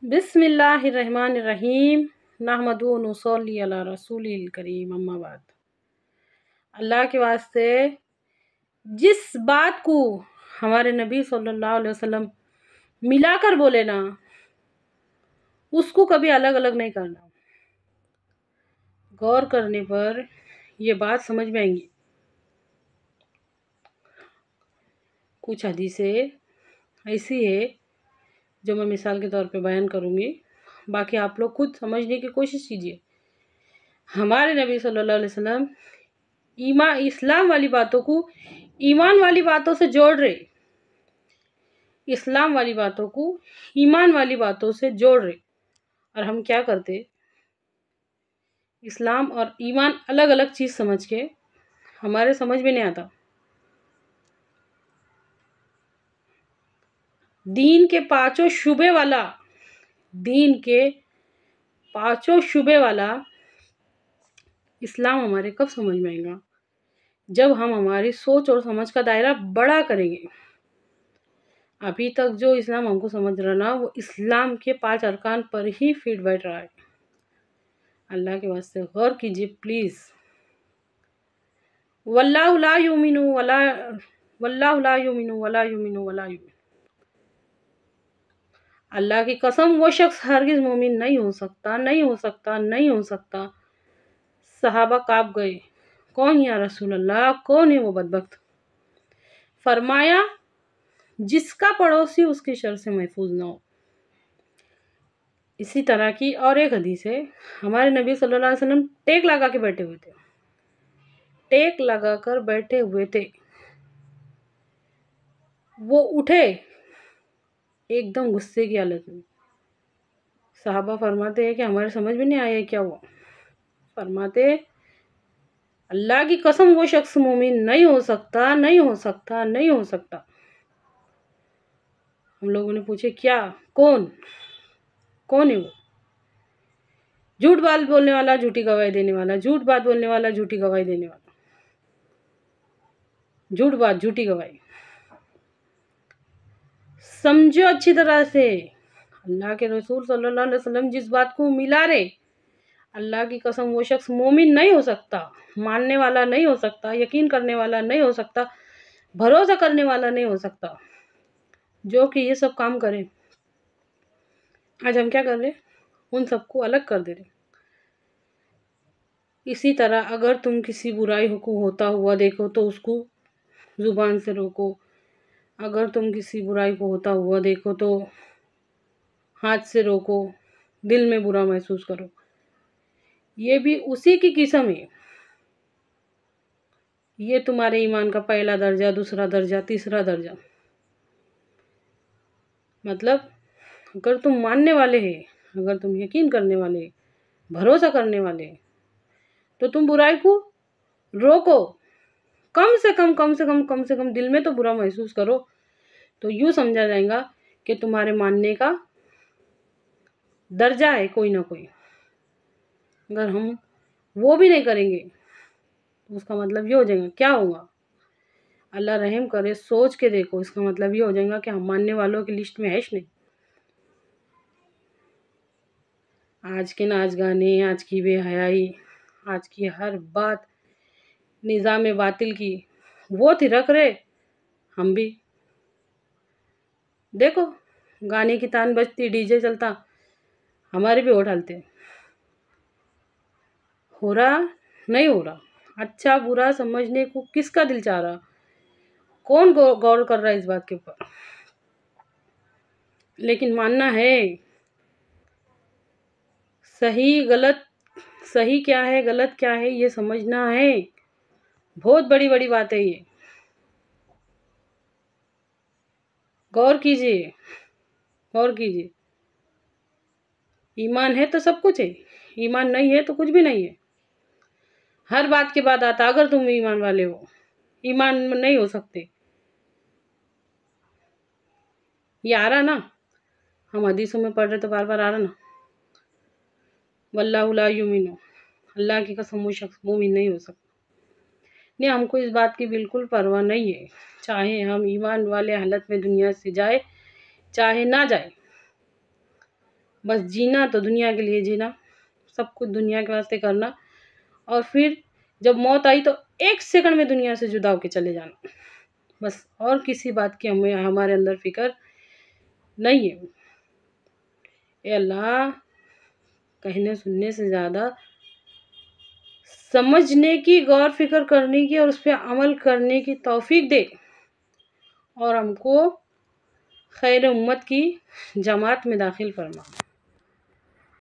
बिस्मिल्लाहिर्रहमानिर्रहीम नहमदु व नुसल्ली अला रसूलिल करीम अम्मा बाद। अल्लाह के वास्ते जिस बात को हमारे नबी सल्लल्लाहु अलैहि वसल्लम मिलाकर बोले ना, उसको कभी अलग अलग नहीं करना। गौर करने पर ये बात समझ में आएंगी। कुछ हदीसें ऐसी है जो मैं मिसाल के तौर पे बयान करूँगी, बाकी आप लोग खुद समझने की कोशिश कीजिए। हमारे नबी सल्लल्लाहु अलैहि वसल्लम इस्लाम वाली बातों को ईमान वाली बातों से जोड़ रहे, इस्लाम वाली बातों को ईमान वाली बातों से जोड़ रहे। और हम क्या करते, इस्लाम और ईमान अलग अलग चीज़ समझ के हमारे समझ में नहीं आता। दीन के पांचों शुबे वाला इस्लाम हमारे कब समझ में आएगा? जब हम हमारी सोच और समझ का दायरा बड़ा करेंगे। अभी तक जो इस्लाम हमको समझ रहा ना, वो इस्लाम के 5 अरकान पर ही फिट बैठ रहा है। अल्लाह के वास्ते गौर कीजिए प्लीज़। वल्लाहु ला युमिनु वला युमिनु। अल्लाह की कसम, वो शख्स हरगिज़ मोमिन नहीं हो सकता। सहाबा काँप गए, कौन या रसूल अल्लाह, कौन है वो बदबख्त? फरमाया, जिसका पड़ोसी उसके शर से महफूज ना हो। इसी तरह की और एक हदीस है, हमारे नबी सल्लल्लाहु अलैहि वसल्लम टेक लगा कर बैठे हुए थे। वो उठे एकदम गुस्से की हालत में। सहाबा फरमाते हैं कि हमारे समझ में नहीं आया क्या हुआ। फरमाते, अल्लाह की कसम, वो शख्स मोमिन नहीं हो सकता। हम लोगों ने पूछे, क्या, कौन है वो? झूठ बात बोलने वाला, झूठी गवाही देने वाला। झूठ बात बोलने वाला, झूठी गवाही देने वाला। झूठ बात, झूठी गवाही। समझो अच्छी तरह से, अल्लाह के रसूल सल्लल्लाहु अलैहि वसल्लम जिस बात को मिला रहे, अल्लाह की कसम, वो शख्स मोमिन नहीं हो सकता, मानने वाला नहीं हो सकता, यकीन करने वाला नहीं हो सकता, भरोसा करने वाला नहीं हो सकता, जो कि ये सब काम करे। आज हम क्या कर रहे, उन सबको अलग कर दे रहे। इसी तरह अगर तुम किसी बुराई को होता हुआ देखो तो उसको जुबान से रोको। अगर तुम किसी बुराई को होता हुआ देखो तो हाथ से रोको, दिल में बुरा महसूस करो। ये भी उसी की किस्म है। ये तुम्हारे ईमान का पहला दर्जा, दूसरा दर्जा, तीसरा दर्जा। मतलब अगर तुम मानने वाले हैं, अगर तुम यकीन करने वाले, भरोसा करने वाले, तो तुम बुराई को रोको। कम से कम दिल में तो बुरा महसूस करो। तो यूँ समझा जाएगा कि तुम्हारे मानने का दर्जा है कोई ना कोई। अगर हम वो भी नहीं करेंगे तो उसका मतलब ये हो जाएगा, क्या होगा? अल्लाह रहम करे, सोच के देखो। इसका मतलब ये हो जाएगा कि हम मानने वालों की लिस्ट में है नहीं। आज के नाच गाने, आज की बेहयाई, आज की हर बात निज़ाम बातिल की, वो थिरक रहे, हम भी देखो। गाने की तान बजती, डीजे चलता, हमारे भी होठ हलते। हो रहा नहीं हो रहा, अच्छा बुरा समझने को किसका दिल चाह रहा? कौन गौर कर रहा है इस बात के ऊपर? लेकिन मानना है, सही गलत, सही क्या है, गलत क्या है, ये समझना है। बहुत बड़ी बड़ी बात है ये। गौर कीजिए। ईमान है तो सब कुछ है, ईमान नहीं है तो कुछ भी नहीं है। हर बात के बाद आता, अगर तुम ईमान वाले हो, ईमान नहीं हो सकते। ये आ रहा ना, हम हदीसों में पढ़ रहे तो बार बार आ रहा ना, वल्लाहु ला युमिनु, अल्लाह की कसम, वो शख्स मोमिन नहीं हो सकता। नहीं, हमको इस बात की बिल्कुल परवाह नहीं है, चाहे हम ईमान वाले हालत में दुनिया से जाए, चाहे ना जाए। बस जीना तो दुनिया के लिए जीना, सब कुछ दुनिया के वास्ते करना, और फिर जब मौत आई तो 1 सेकंड में दुनिया से जुदा होके चले जाना। बस और किसी बात की हमें हमारे अंदर फ़िक्र नहीं है। ए अल्लाह, कहने सुनने से ज़्यादा समझने की, गौर फ़िक्र करने की और उस पे अमल करने की तौफ़ीक दे, और हमको खैर उम्मत की जमात में दाखिल फरमा।